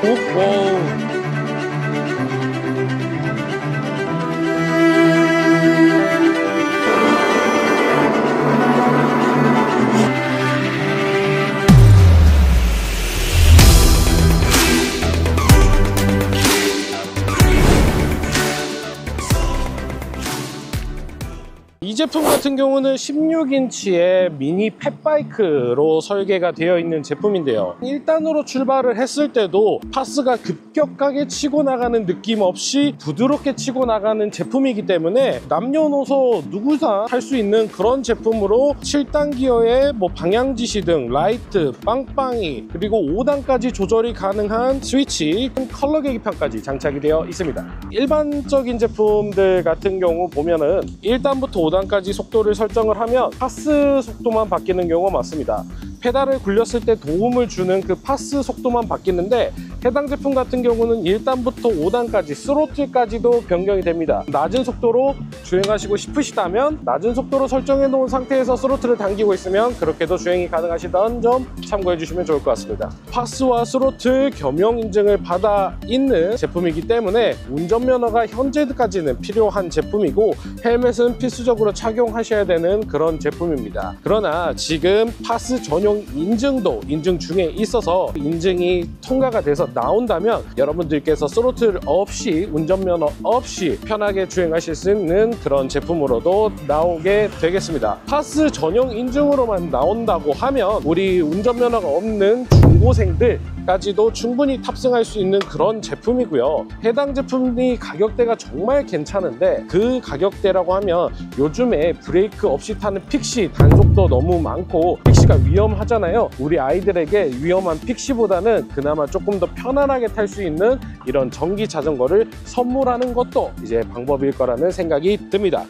오. 이 제품 같은 경우는 16인치의 미니 팻바이크로 설계가 되어 있는 제품인데요. 1단으로 출발을 했을 때도 파스가 급격하게 치고 나가는 느낌 없이 부드럽게 치고 나가는 제품이기 때문에 남녀노소 누구나 탈 수 있는 그런 제품으로 7단 기어에 방향 지시등, 라이트, 빵빵이, 그리고 5단까지 조절이 가능한 스위치, 컬러 계기판까지 장착이 되어 있습니다. 일반적인 제품들 같은 경우 보면은 1단부터 5단까지 속도를 설정을 하면 파스 속도만 바뀌는 경우가 많습니다. 페달을 굴렸을 때 도움을 주는 그 파스 속도만 바뀌는데, 해당 제품 같은 경우는 1단부터 5단까지 스로틀까지도 변경이 됩니다. 낮은 속도로 주행하시고 싶으시다면 낮은 속도로 설정해 놓은 상태에서 스로틀을 당기고 있으면 그렇게도 주행이 가능하시다는 점 참고해 주시면 좋을 것 같습니다. 파스와 스로틀 겸용 인증을 받아 있는 제품이기 때문에 운전면허가 현재까지는 필요한 제품이고, 헬멧은 필수적으로 착용하셔야 되는 그런 제품입니다. 그러나 지금 파스 전용 인증도 인증 중에 있어서 인증이 통과가 돼서 나온다면 여러분들께서 스로틀 없이, 운전면허 없이 편하게 주행하실 수 있는 그런 제품으로도 나오게 되겠습니다. 파스 전용 인증으로만 나온다고 하면 우리 운전면허가 없는 중고생들까지도 충분히 탑승할 수 있는 그런 제품이고요. 해당 제품이 가격대가 정말 괜찮은데, 그 가격대라고 하면 요즘에 브레이크 없이 타는 픽시 단속도 너무 많고 픽시가 위험하잖아요. 우리 아이들에게 위험한 픽시보다는 그나마 조금 더 편안하게 탈 수 있는 이런 전기 자전거를 선물하는 것도 이제 방법일 거라는 생각이 듭니다.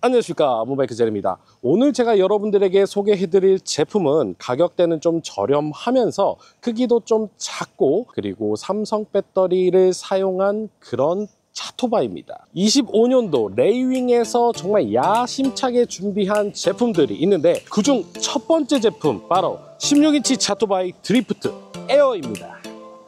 안녕하십니까, 문바이크 제리입니다. 오늘 제가 여러분들에게 소개해드릴 제품은 가격대는 좀 저렴하면서 크기도 좀 작고, 그리고 삼성 배터리를 사용한 그런 차토바입니다. 25년도 레이윙에서 정말 야심차게 준비한 제품들이 있는데, 그중 첫 번째 제품 바로 16인치 차토바이 드리프트 에어입니다.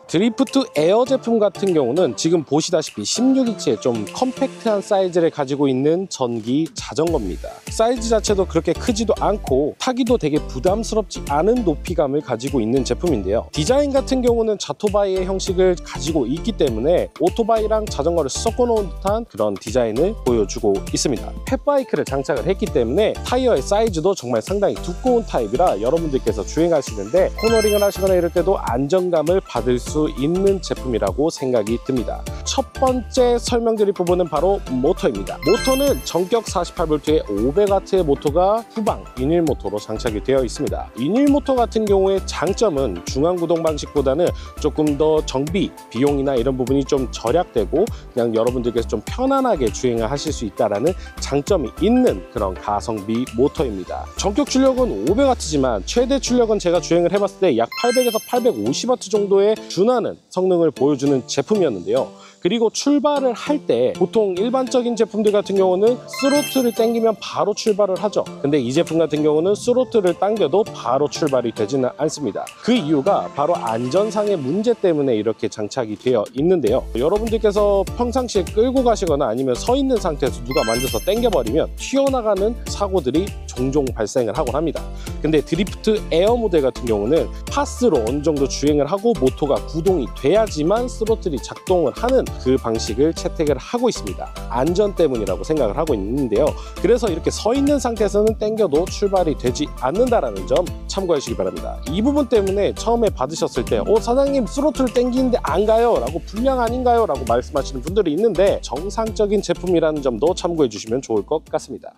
드리프트 에어 제품 같은 경우는 지금 보시다시피 16인치의 좀 컴팩트한 사이즈를 가지고 있는 전기 자전거입니다. 사이즈 자체도 그렇게 크지도 않고 타기도 되게 부담스럽지 않은 높이감을 가지고 있는 제품인데요. 디자인 같은 경우는 자토바이의 형식을 가지고 있기 때문에 오토바이랑 자전거를 섞어 놓은 듯한 그런 디자인을 보여주고 있습니다. 팻바이크를 장착을 했기 때문에 타이어의 사이즈도 정말 상당히 두꺼운 타입이라 여러분들께서 주행하시는데 코너링을 하시거나 이럴 때도 안정감을 받을 수 있는 제품이라고 생각이 듭니다. 첫 번째 설명드릴 부분은 바로 모터입니다. 모터는 전격 48V의 500W의 모터가 후방 인일 모터로 장착이 되어 있습니다. 인일 모터 같은 경우에 장점은 중앙 구동 방식보다는 조금 더 정비 비용이나 이런 부분이 좀 절약되고 그냥 여러분들께서 좀 편안하게 주행을 하실 수 있다는 장점이 있는 그런 가성비 모터입니다. 전격 출력은 500W지만 최대 출력은 제가 주행을 해봤을 때 약 800에서 850W 정도의 준하는 성능을 보여주는 제품이었는데요. 그리고 출발을 할 때 보통 일반적인 제품들 같은 경우는 스로틀을 당기면 바로 출발을 하죠. 근데 이 제품 같은 경우는 스로틀을 당겨도 바로 출발이 되지는 않습니다. 그 이유가 바로 안전상의 문제 때문에 이렇게 장착이 되어 있는데요. 여러분들께서 평상시에 끌고 가시거나 아니면 서 있는 상태에서 누가 만져서 당겨버리면 튀어나가는 사고들이 종종 발생을 하곤 합니다. 근데 드리프트 에어 모델 같은 경우는 파스로 어느 정도 주행을 하고 모터가 구동이 돼야지만 스로틀이 작동을 하는 그 방식을 채택을 하고 있습니다. 안전 때문이라고 생각을 하고 있는데요. 그래서 이렇게 서 있는 상태에서는 당겨도 출발이 되지 않는다는 점 참고해 주시기 바랍니다. 이 부분 때문에 처음에 받으셨을 때 사장님 스로틀 당기는데 안 가요? 라고 불량 아닌가요? 라고 말씀하시는 분들이 있는데 정상적인 제품이라는 점도 참고해 주시면 좋을 것 같습니다.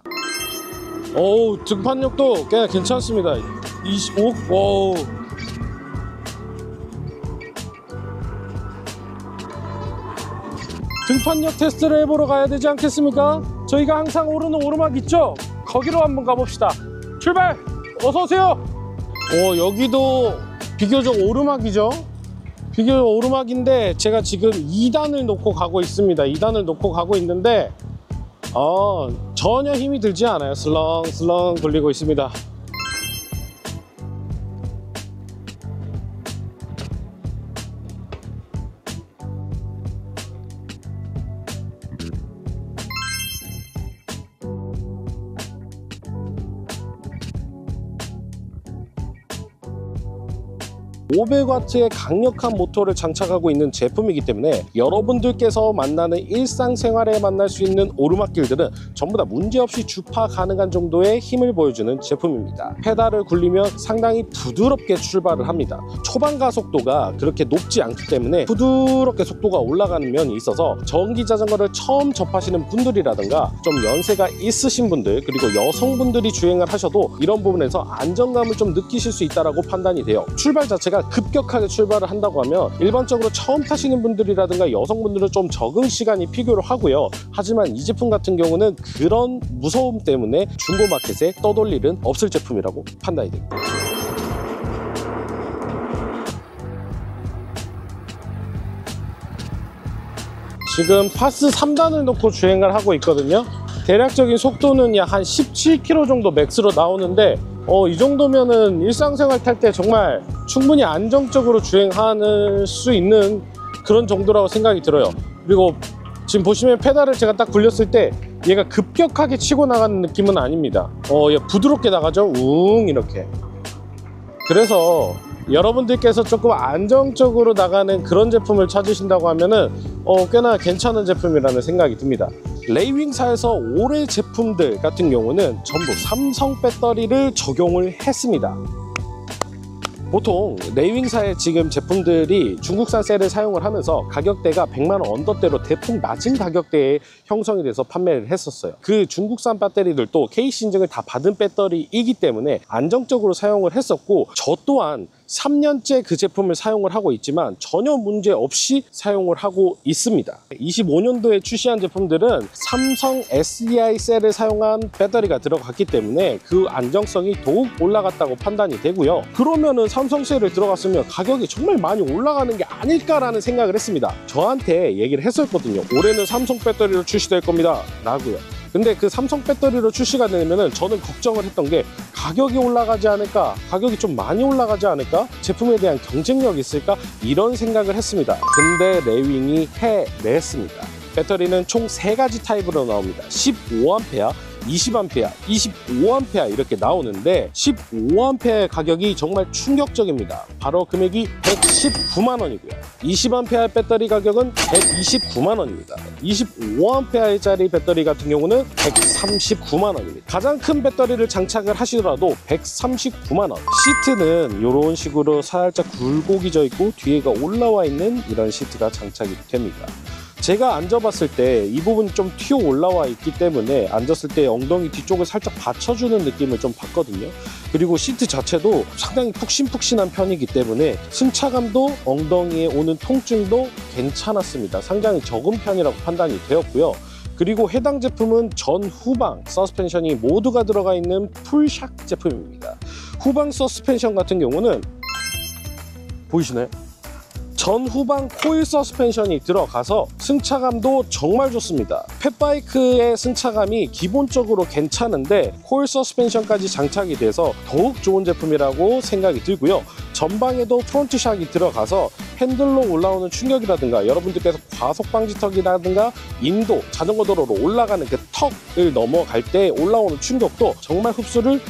등판력도 꽤 괜찮습니다. 25. 등판력 테스트를 해보러 가야 되지 않겠습니까? 저희가 항상 오르는 오르막 있죠? 거기로 한번 가봅시다. 출발! 어서오세요! 여기도 비교적 오르막이죠? 비교적 오르막인데 제가 지금 2단을 놓고 가고 있습니다. 2단을 놓고 가고 있는데 전혀 힘이 들지 않아요. 슬렁슬렁 돌리고 있습니다. 500W의 강력한 모터를 장착하고 있는 제품이기 때문에 여러분들께서 만나는 일상생활에 만날 수 있는 오르막길들은 전부 다 문제없이 주파 가능한 정도의 힘을 보여주는 제품입니다. 페달을 굴리면 상당히 부드럽게 출발을 합니다. 초반 가속도가 그렇게 높지 않기 때문에 부드럽게 속도가 올라가는 면이 있어서 전기 자전거를 처음 접하시는 분들이라든가 좀 연세가 있으신 분들, 그리고 여성분들이 주행을 하셔도 이런 부분에서 안정감을 좀 느끼실 수 있다고 판단이 돼요. 출발 자체가 급격하게 출발을 한다고 하면 일반적으로 처음 타시는 분들이라든가 여성분들은 좀 적은 시간이 필요로 하고요. 하지만 이 제품 같은 경우는 그런 무서움 때문에 중고마켓에 떠돌 일은 없을 제품이라고 판단이 됩니다. 지금 파스 3단을 놓고 주행을 하고 있거든요. 대략적인 속도는 약 한 17km 정도 맥스로 나오는데 이 정도면은 일상생활 탈 때 정말 충분히 안정적으로 주행할 수 있는 그런 정도라고 생각이 들어요. 그리고 지금 보시면 페달을 제가 딱 굴렸을 때 얘가 급격하게 치고 나가는 느낌은 아닙니다. 얘 부드럽게 나가죠. 이렇게. 그래서 여러분들께서 조금 안정적으로 나가는 그런 제품을 찾으신다고 하면은 꽤나 괜찮은 제품이라는 생각이 듭니다. 레이윙사에서 올해 제품들 같은 경우는 전부 삼성 배터리를 적용을 했습니다. 보통 레이윙사의 지금 제품들이 중국산 셀을 사용을 하면서 가격대가 100만원 언더대로 대폭 낮은 가격대에 형성이 돼서 판매를 했었어요. 그 중국산 배터리들도 KC 인증을 다 받은 배터리이기 때문에 안정적으로 사용을 했었고, 저 또한 3년째 그 제품을 사용을 하고 있지만 전혀 문제 없이 사용을 하고 있습니다. 25년도에 출시한 제품들은 삼성 SEI 셀을 사용한 배터리가 들어갔기 때문에 그 안정성이 더욱 올라갔다고 판단이 되고요. 그러면은 삼성 셀을 들어갔으면 가격이 정말 많이 올라가는 게 아닐까라는 생각을 했습니다. 저한테 얘기를 했었거든요. 올해는 삼성 배터리로 출시될 겁니다 라고요. 근데 그 삼성 배터리로 출시가 되면은 저는 걱정을 했던 게 가격이 올라가지 않을까, 가격이 좀 많이 올라가지 않을까, 제품에 대한 경쟁력이 있을까, 이런 생각을 했습니다. 근데 레이윙이 해냈습니다. 배터리는 총 3가지 타입으로 나옵니다. 15A, 20A, 25A 이렇게 나오는데 15A의 가격이 정말 충격적입니다. 바로 금액이 119만 원이고요. 20A 배터리 가격은 129만 원입니다. 25A짜리 배터리 같은 경우는 139만 원입니다. 가장 큰 배터리를 장착을 하시더라도 139만 원. 시트는 이런 식으로 살짝 굴곡이 져 있고 뒤에가 올라와 있는 이런 시트가 장착이 됩니다. 제가 앉아봤을 때 이 부분이 좀 튀어 올라와 있기 때문에 앉았을 때 엉덩이 뒤쪽을 살짝 받쳐주는 느낌을 좀 받거든요. 그리고 시트 자체도 상당히 푹신푹신한 편이기 때문에 승차감도 엉덩이에 오는 통증도 괜찮았습니다. 상당히 적은 편이라고 판단이 되었고요. 그리고 해당 제품은 전 후방 서스펜션이 모두가 들어가 있는 풀샥 제품입니다. 후방 서스펜션 같은 경우는 보이시나요? 전 후방 코일 서스펜션이 들어가서 승차감도 정말 좋습니다. 펫바이크의 승차감이 기본적으로 괜찮은데 코일 서스펜션까지 장착이 돼서 더욱 좋은 제품이라고 생각이 들고요. 전방에도 프론트 샥이 들어가서 핸들로 올라오는 충격이라든가 여러분들께서 과속 방지턱이라든가 인도 자전거 도로로 올라가는 그 턱을 넘어갈 때 올라오는 충격도 정말 흡수를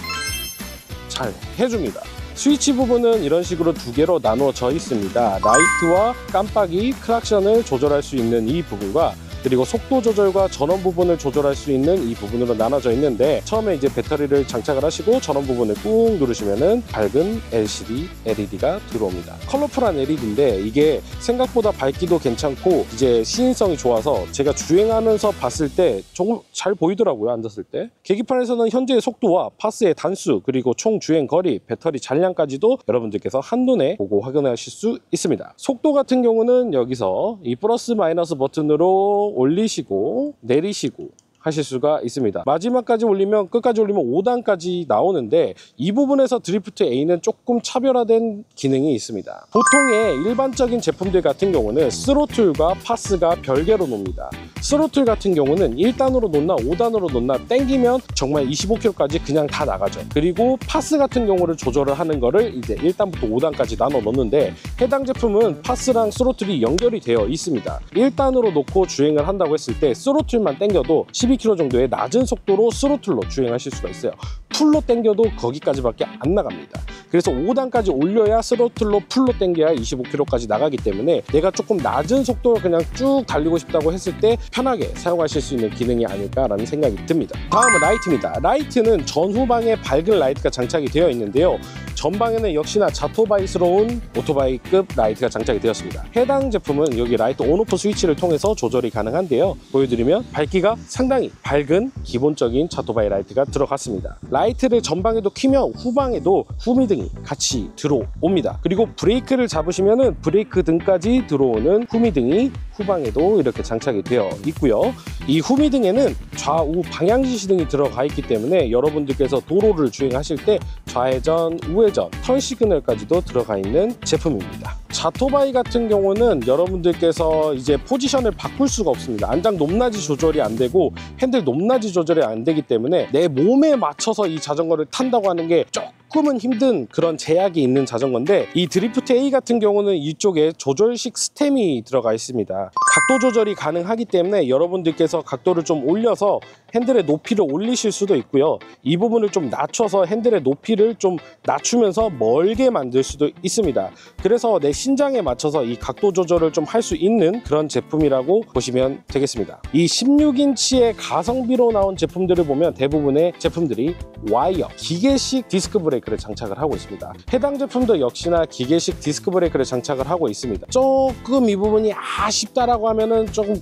잘 해줍니다. 스위치 부분은 이런 식으로 2개로 나누어져 있습니다. 라이트와 깜빡이, 클락션을 조절할 수 있는 이 부분과 그리고 속도 조절과 전원 부분을 조절할 수 있는 이 부분으로 나눠져 있는데, 처음에 이제 배터리를 장착을 하시고 전원 부분을 꾹 누르시면은 밝은 LCD, LED가 들어옵니다. 컬러풀한 LED인데 이게 생각보다 밝기도 괜찮고 이제 시인성이 좋아서 제가 주행하면서 봤을 때 조금 잘 보이더라고요. 앉았을 때. 계기판에서는 현재의 속도와 파스의 단수, 그리고 총 주행 거리, 배터리 잔량까지도 여러분들께서 한눈에 보고 확인하실 수 있습니다. 속도 같은 경우는 여기서 이 플러스 마이너스 버튼으로 올리시고 내리시고 하실 수가 있습니다. 마지막까지 올리면, 끝까지 올리면 5단까지 나오는데 이 부분에서 드리프트 A는 조금 차별화된 기능이 있습니다. 보통의 일반적인 제품들 같은 경우는 스로틀과 파스가 별개로 놉니다. 스로틀 같은 경우는 1단으로 놓나 5단으로 놓나 땡기면 정말 25km까지 그냥 다 나가죠. 그리고 파스 같은 경우를 조절을 하는 거를 이제 1단부터 5단까지 나눠 놓는데, 해당 제품은 파스랑 스로틀이 연결이 되어 있습니다. 1단으로 놓고 주행을 한다고 했을 때 스로틀만 땡겨도 12km 정도의 낮은 속도로 스로틀로 주행하실 수가 있어요. 풀로 땡겨도 거기까지밖에 안 나갑니다. 그래서 5단까지 올려야 스로틀로 풀로 당겨야 25km까지 나가기 때문에 내가 조금 낮은 속도로 그냥 쭉 달리고 싶다고 했을 때 편하게 사용하실 수 있는 기능이 아닐까라는 생각이 듭니다. 다음은 라이트입니다. 라이트는 전후방에 밝은 라이트가 장착이 되어 있는데요. 전방에는 역시나 자토바이스러운 오토바이급 라이트가 장착이 되었습니다. 해당 제품은 여기 라이트 온오프 스위치를 통해서 조절이 가능한데요. 보여드리면 밝기가 상당히 밝은 기본적인 자토바이 라이트가 들어갔습니다. 라이트를 전방에도 켜면 후방에도 후미등이 같이 들어옵니다. 그리고 브레이크를 잡으시면 브레이크 등까지 들어오는 후미등이 후방에도 이렇게 장착이 되어 있고요. 이 후미등에는 좌우 방향지시등이 들어가 있기 때문에 여러분들께서 도로를 주행하실 때 좌회전, 우회전, 턴 시그널까지도 들어가 있는 제품입니다. 자토바이 같은 경우는 여러분들께서 이제 포지션을 바꿀 수가 없습니다. 안장 높낮이 조절이 안 되고 핸들 높낮이 조절이 안 되기 때문에 내 몸에 맞춰서 이 자전거를 탄다고 하는 게 조금은 힘든 그런 제약이 있는 자전거인데, 이 드리프트 A 같은 경우는 이쪽에 조절식 스템이 들어가 있습니다. 각도 조절이 가능하기 때문에 여러분들께서 각도를 좀 올려서 핸들의 높이를 올리실 수도 있고요. 이 부분을 좀 낮춰서 핸들의 높이를 좀 낮추면서 멀게 만들 수도 있습니다. 그래서 내 신장에 맞춰서 이 각도 조절을 좀 할 수 있는 그런 제품이라고 보시면 되겠습니다. 이 16인치의 가성비로 나온 제품들을 보면 대부분의 제품들이 와이어, 기계식 디스크 브레이크를 장착을 하고 있습니다. 해당 제품도 역시나 기계식 디스크 브레이크를 장착을 하고 있습니다. 조금 이 부분이 아쉽다라고 하면은 조금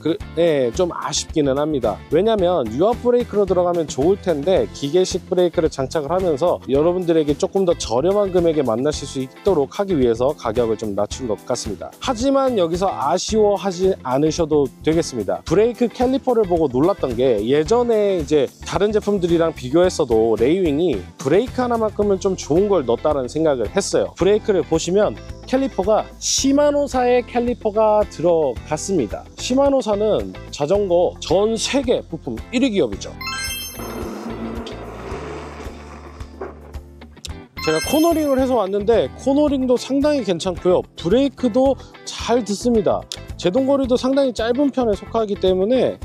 좀 아쉽기는 합니다. 왜냐면 유압 브레이크로 들어가면 좋을 텐데 기계식 브레이크를 장착을 하면서 여러분들에게 조금 더 저렴한 금액에 만나실 수 있도록 하기 위해서 가격을 좀 낮춘 것 같습니다. 하지만 여기서 아쉬워하지 않으셔도 되겠습니다. 브레이크 캘리퍼를 보고 놀랐던 게, 예전에 이제 다른 제품들이랑 비교했어도 레이윙이 브레이크 하나만큼은 좀 좋은 걸 넣었다는 생각을 했어요. 브레이크를 보시면 캘리퍼가 시마노사의 캘리퍼가 들어갔습니다. 시마노사는 자전거 전 세계 부품 1위 기업이죠. 제가 코너링을 해서 왔는데 코너링도 상당히 괜찮고요. 브레이크도 잘 듣습니다. 제동거리도 상당히 짧은 편에 속하기 때문에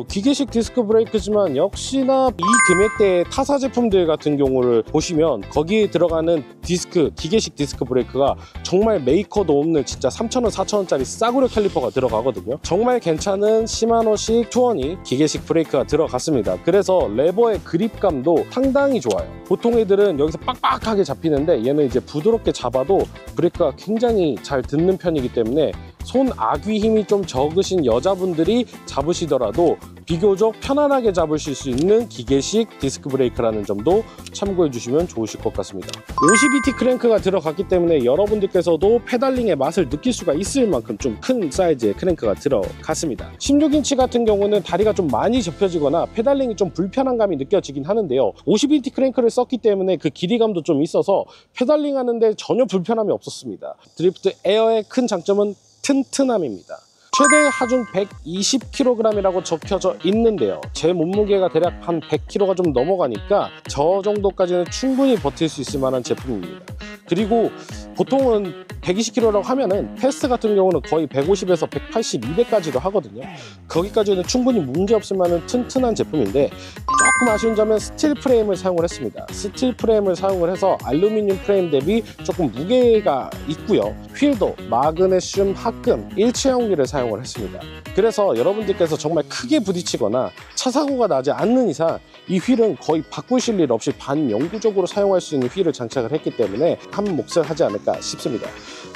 기계식 디스크 브레이크지만 역시나 이 금액대의 타사 제품들 같은 경우를 보시면 거기에 들어가는 기계식 디스크 브레이크가 정말 메이커도 없는 진짜 3,000원, 4,000원짜리 싸구려 캘리퍼가 들어가거든요. 정말 괜찮은 시마노식 220 기계식 브레이크가 들어갔습니다. 그래서 레버의 그립감도 상당히 좋아요. 보통 애들은 여기서 빡빡하게 잡히는데 얘는 이제 부드럽게 잡아도 브레이크가 굉장히 잘 듣는 편이기 때문에 손 악위 힘이 좀 적으신 여자분들이 잡으시더라도 비교적 편안하게 잡으실 수 있는 기계식 디스크 브레이크라는 점도 참고해 주시면 좋으실 것 같습니다. 52T 크랭크가 들어갔기 때문에 여러분들께서도 페달링의 맛을 느낄 수가 있을 만큼 좀 큰 사이즈의 크랭크가 들어갔습니다. 16인치 같은 경우는 다리가 좀 많이 접혀지거나 페달링이 좀 불편한 감이 느껴지긴 하는데요. 52T 크랭크를 썼기 때문에 그 길이감도 좀 있어서 페달링 하는데 전혀 불편함이 없었습니다. 드리프트 에어의 큰 장점은 튼튼함입니다. 최대 하중 120kg이라고 적혀져 있는데요. 제 몸무게가 대략 한 100kg가 좀 넘어가니까 저 정도까지는 충분히 버틸 수 있을 만한 제품입니다. 그리고 보통은 120kg라고 하면은 패스트 같은 경우는 거의 150에서 180, 200까지도 하거든요. 거기까지는 충분히 문제없을 만한 튼튼한 제품인데, 조금 아쉬운 점은 스틸 프레임을 사용을 했습니다. 스틸 프레임을 사용을 해서 알루미늄 프레임 대비 조금 무게가 있고요. 휠도 마그네슘 합금 일체형 휠을 사용을 했습니다. 그래서 여러분들께서 정말 크게 부딪히거나 차 사고가 나지 않는 이상 이 휠은 거의 바꾸실 일 없이 반영구적으로 사용할 수 있는 휠을 장착을 했기 때문에 한 몫을 하지 않을까 싶습니다.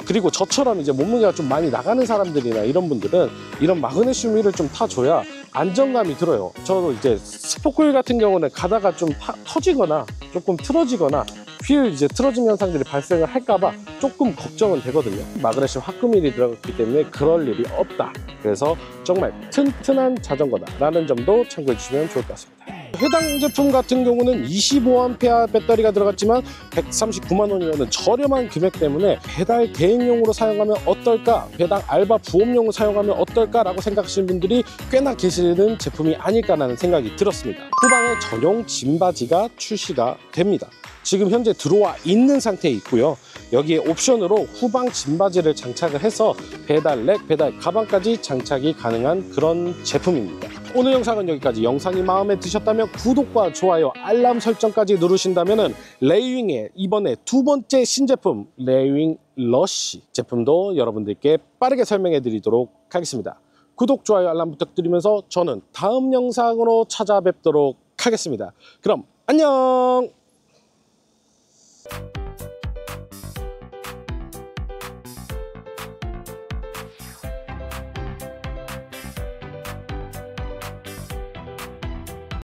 그리고 저처럼 이제 몸무게가 좀 많이 나가는 사람들이나 이런 분들은 이런 마그네슘 휠을 좀 타줘야 안정감이 들어요. 저도 이제 스포클 같은 경우는 가다가 좀 터지거나 조금 틀어지거나 휠 이제 틀어짐 현상들이 발생을 할까봐 조금 걱정은 되거든요. 마그네슘 합금일이 들어갔기 때문에 그럴 일이 없다. 그래서 정말 튼튼한 자전거다 라는 점도 참고해 주시면 좋을 것 같습니다. 해당 제품 같은 경우는 25A 배터리가 들어갔지만 139만 원이라는 저렴한 금액 때문에 배달 대행용으로 사용하면 어떨까, 배달 알바 부업용으로 사용하면 어떨까 라고 생각하시는 분들이 꽤나 계시는 제품이 아닐까라는 생각이 들었습니다. 후방에 전용 짐바지가 출시가 됩니다. 지금 현재 들어와 있는 상태에 있고요. 여기에 옵션으로 후방 짐바지를 장착을 해서 배달 렉, 배달 가방까지 장착이 가능한 그런 제품입니다. 오늘 영상은 여기까지. 영상이 마음에 드셨다면 구독과 좋아요, 알람 설정까지 누르신다면 레이윙의 이번에 두 번째 신제품 레이윙 러쉬 제품도 여러분들께 빠르게 설명해 드리도록 하겠습니다. 구독, 좋아요, 알람 부탁드리면서 저는 다음 영상으로 찾아뵙도록 하겠습니다. 그럼 안녕.